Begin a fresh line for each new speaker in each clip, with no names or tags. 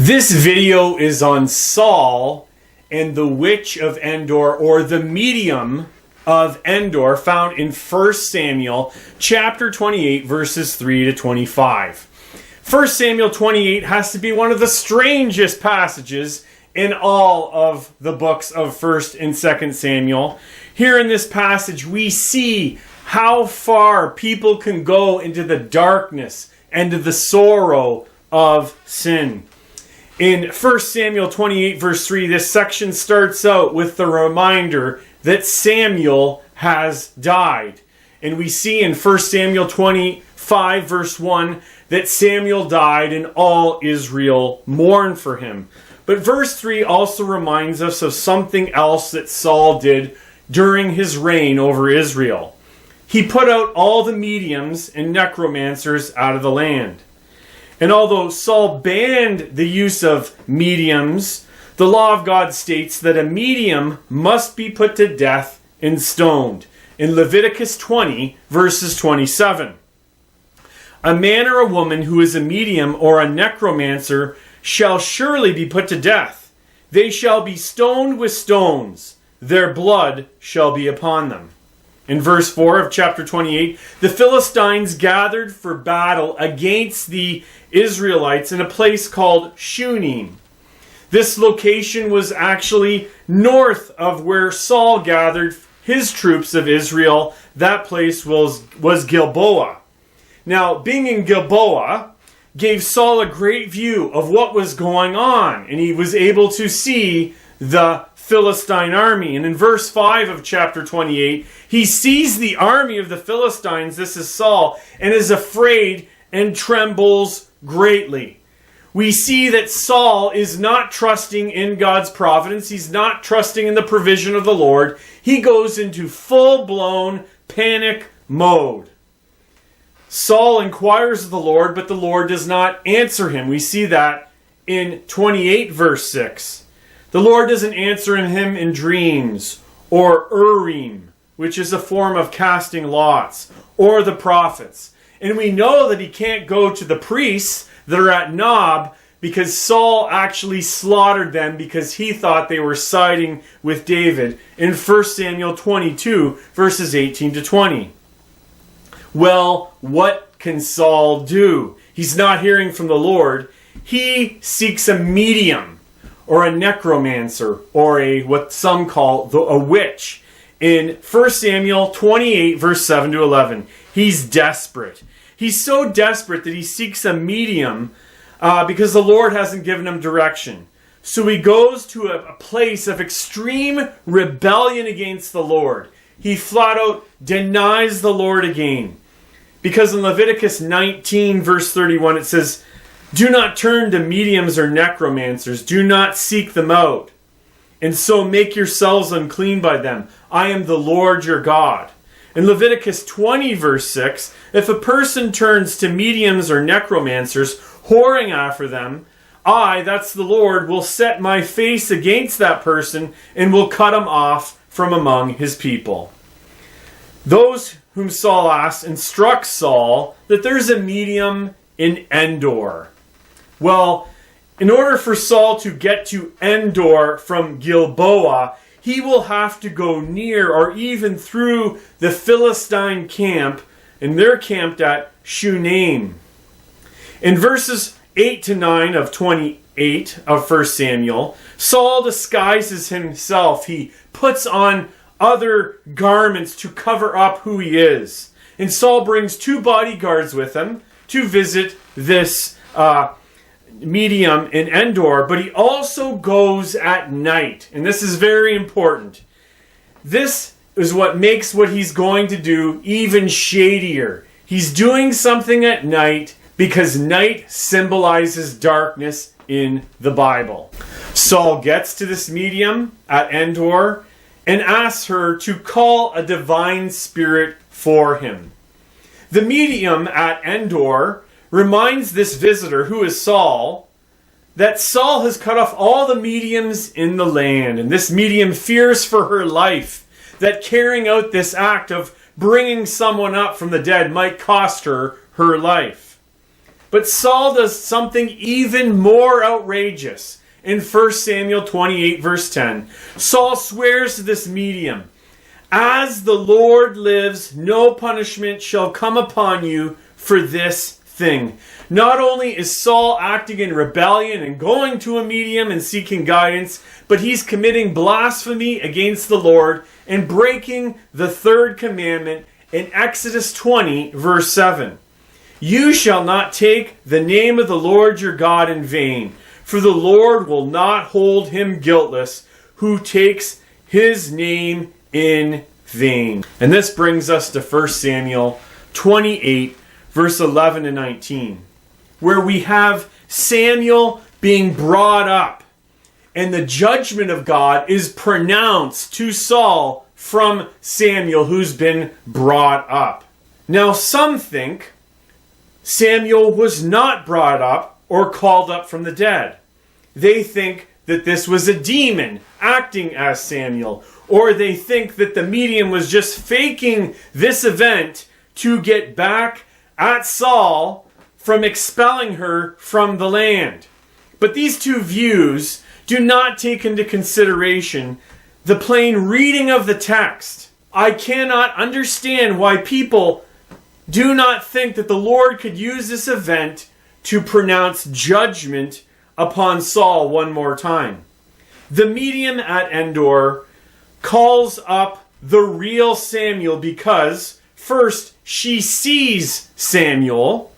This video is on Saul and the Witch of Endor, or the medium of Endor, found in 1 Samuel chapter 28 verses 3 to 25. 1 Samuel 28 has to be one of the strangest passages in all of the books of 1 and 2 Samuel. Here in this passage we see how far people can go into the darkness and to the sorrow of sin. In 1 Samuel 28 verse 3, this section starts out with the reminder that Samuel has died. And we see in 1 Samuel 25 verse 1 that Samuel died and all Israel mourned for him. But verse 3 also reminds us of something else that Saul did during his reign over Israel. He put out all the mediums and necromancers out of the land. And although Saul banned the use of mediums, the law of God states that a medium must be put to death and stoned. In Leviticus 20, verses 27. A man or a woman who is a medium or a necromancer shall surely be put to death. They shall be stoned with stones. Their blood shall be upon them. In verse 4 of chapter 28, the Philistines gathered for battle against the Israelites in a place called Shunem. This location was actually north of where Saul gathered his troops of Israel. That place was Gilboa. Now, being in Gilboa gave Saul a great view of what was going on, and he was able to see the Philistine army. And in verse 5 of chapter 28, he sees the army of the Philistines, this is Saul, and is afraid and trembles greatly. We see that Saul is not trusting in God's providence. He's not trusting in the provision of the Lord. He goes into full-blown panic mode. Saul inquires of the Lord, but the Lord does not answer him. We see that in 28 verse 6. The Lord doesn't answer him in dreams, or Urim, which is a form of casting lots, or the prophets. And we know that he can't go to the priests that are at Nob because Saul actually slaughtered them because he thought they were siding with David in 1 Samuel 22, verses 18 to 20. Well, what can Saul do? He's not hearing from the Lord. He seeks a medium, or a necromancer, or what some call a witch. In 1 Samuel 28, verse 7 to 11, he's desperate. He's so desperate that he seeks a medium because the Lord hasn't given him direction. So he goes to a place of extreme rebellion against the Lord. He flat out denies the Lord again. Because in Leviticus 19, verse 31, it says, "Do not turn to mediums or necromancers. Do not seek them out. And so make yourselves unclean by them. I am the Lord your God." In Leviticus 20, verse 6, if a person turns to mediums or necromancers, whoring after them, I, that's the Lord, will set my face against that person and will cut him off from among his people. Those whom Saul asked instruct Saul that there's a medium in Endor. Well, in order for Saul to get to Endor from Gilboa, he will have to go near or even through the Philistine camp, and they're camped at Shunem. In verses 8 to 9 of 28 of 1 Samuel, Saul disguises himself. He puts on other garments to cover up who he is. And Saul brings 2 bodyguards with him to visit this medium in Endor, but he also goes at night. And this is very important. This is what makes what he's going to do even shadier. He's doing something at night because night symbolizes darkness in the Bible. Saul gets to this medium at Endor and asks her to call a divine spirit for him. The medium at Endor reminds this visitor, who is Saul, that Saul has cut off all the mediums in the land, and this medium fears for her life, that carrying out this act of bringing someone up from the dead might cost her her life. But Saul does something even more outrageous. In 1 Samuel 28 verse 10, Saul swears to this medium, "As the Lord lives, no punishment shall come upon you for this thing." Not only is Saul acting in rebellion and going to a medium and seeking guidance, but he's committing blasphemy against the Lord and breaking the third commandment in Exodus 20 verse 7. "You shall not take the name of the Lord your God in vain, for the Lord will not hold him guiltless who takes his name in vain." And this brings us to 1 Samuel 28 verse 11 and 19, where we have Samuel being brought up, and the judgment of God is pronounced to Saul from Samuel, who's been brought up. Now, some think Samuel was not brought up or called up from the dead. They think that this was a demon acting as Samuel, or they think that the medium was just faking this event to get back at Saul from expelling her from the land. But these two views do not take into consideration the plain reading of the text. I cannot understand why people do not think that the Lord could use this event to pronounce judgment upon Saul one more time. The medium at Endor calls up the real Samuel because, first, she sees Samuel.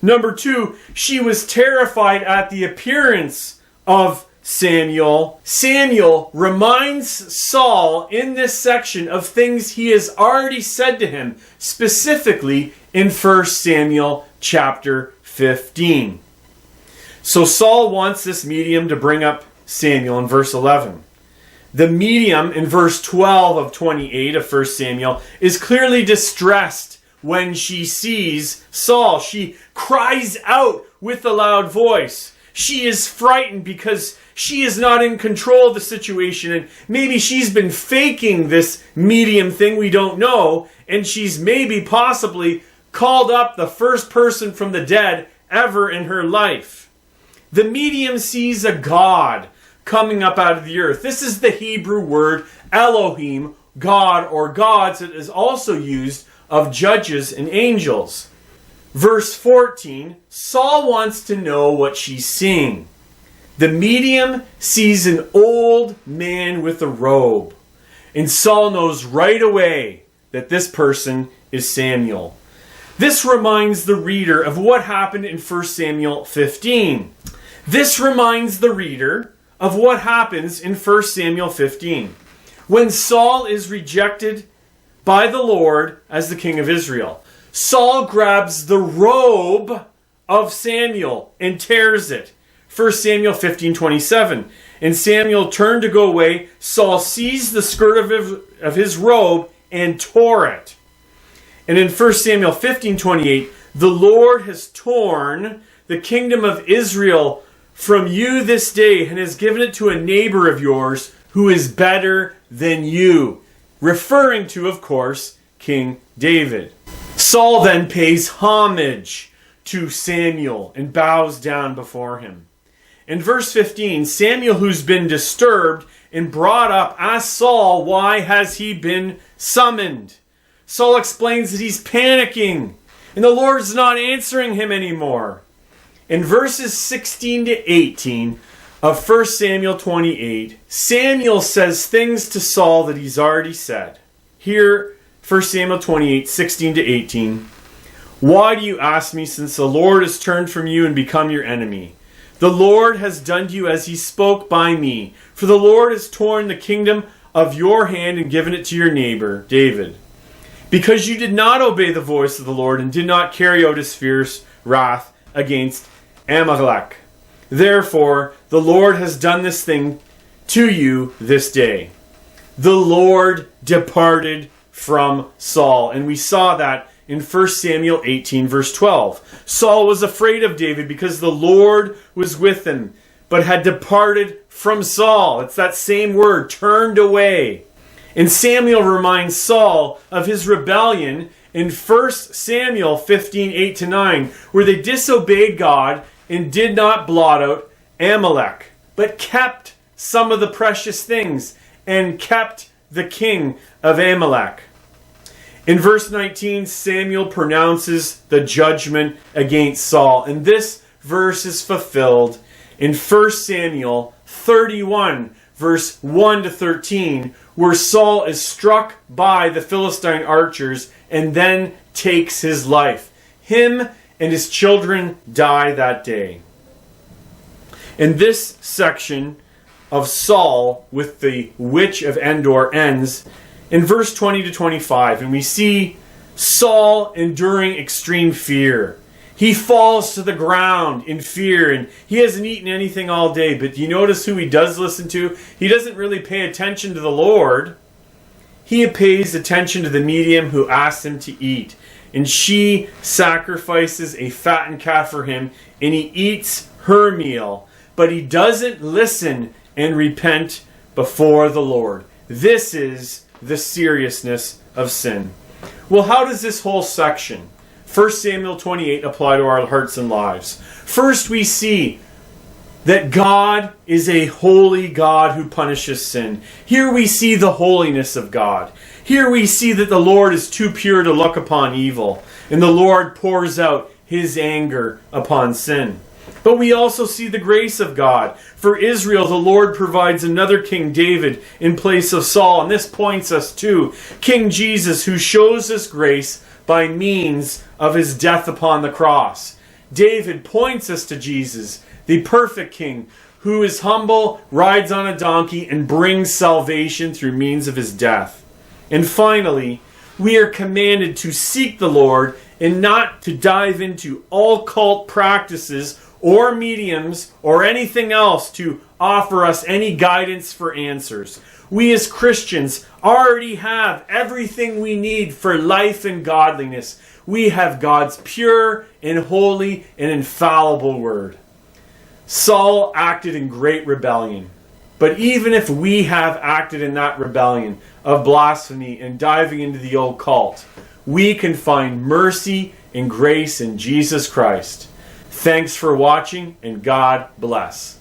Number two, she was terrified at the appearance of Samuel. Samuel reminds Saul in this section of things he has already said to him, specifically in 1 Samuel chapter 15. So Saul wants this medium to bring up Samuel in verse 11. The medium in verse 12 of 28 of 1 Samuel is clearly distressed when she sees Saul. She cries out with a loud voice. She is frightened because she is not in control of the situation, and maybe she's been faking this medium thing, we don't know, and she's maybe possibly called up the first person from the dead ever in her life. The medium sees a god coming up out of the earth. This is the Hebrew word Elohim, God or gods. It is also used of judges and angels. Verse 14, Saul wants to know what she's seeing. The medium sees an old man with a robe, and Saul knows right away that this person is Samuel. This reminds the reader of what happened in 1 Samuel 15. This reminds the reader of what happens in 1 Samuel 15, when Saul is rejected by the Lord as the king of Israel. Saul grabs the robe of Samuel and tears it. 1 Samuel 15:27. And Samuel turned to go away. Saul seized the skirt of his robe and tore it. And in 1 Samuel 15:28, the Lord has torn the kingdom of Israel from you this day and has given it to a neighbor of yours who is better than you. Referring to, of course, King David. Saul then pays homage to Samuel and bows down before him. In verse 15, Samuel, who's been disturbed and brought up, asks Saul, why has he been summoned? Saul explains that he's panicking and the Lord's not answering him anymore. In verses 16 to 18 of 1 Samuel 28, Samuel says things to Saul that he's already said. Here, 1 Samuel 28, 16 to 18. Why do you ask me, since the Lord has turned from you and become your enemy? The Lord has done to you as he spoke by me. For the Lord has torn the kingdom of your hand and given it to your neighbor, David. Because you did not obey the voice of the Lord and did not carry out his fierce wrath against Amalek. Therefore, the Lord has done this thing to you this day. The Lord departed from Saul. And we saw that in 1 Samuel 18, verse 12. Saul was afraid of David because the Lord was with him, but had departed from Saul. It's that same word, turned away. And Samuel reminds Saul of his rebellion in 1 Samuel 15:8-9, where they disobeyed God and did not blot out Amalek, but kept some of the precious things and kept the king of Amalek. In verse 19, Samuel pronounces the judgment against Saul, and this verse is fulfilled in 1 Samuel 31, verse 1-13, where Saul is struck by the Philistine archers and then takes his life. Him and his children die that day. And this section of Saul with the witch of Endor ends in verse 20-25, and we see Saul enduring extreme fear. He falls to the ground in fear, and he hasn't eaten anything all day. But do you notice who he does listen to? He doesn't really pay attention to the Lord. He pays attention to the medium who asks him to eat. And she sacrifices a fattened calf for him, and he eats her meal. But he doesn't listen and repent before the Lord. This is the seriousness of sin. Well, how does this whole section, 1 Samuel 28, apply to our hearts and lives? First, we see that God is a holy God who punishes sin. Here we see the holiness of God. Here we see that the Lord is too pure to look upon evil, and the Lord pours out his anger upon sin. But we also see the grace of God. For Israel, the Lord provides another King David in place of Saul. And this points us to King Jesus, who shows us grace by means of his death upon the cross. David points us to Jesus, the perfect King, who is humble, rides on a donkey, and brings salvation through means of his death. And finally, we are commanded to seek the Lord and not to dive into occult practices or mediums or anything else to offer us any guidance for answers. We as Christians already have everything we need for life and godliness. We have God's pure and holy and infallible word. Saul acted in great rebellion. But even if we have acted in that rebellion of blasphemy and diving into the occult, we can find mercy and grace in Jesus Christ. Thanks for watching, and God bless.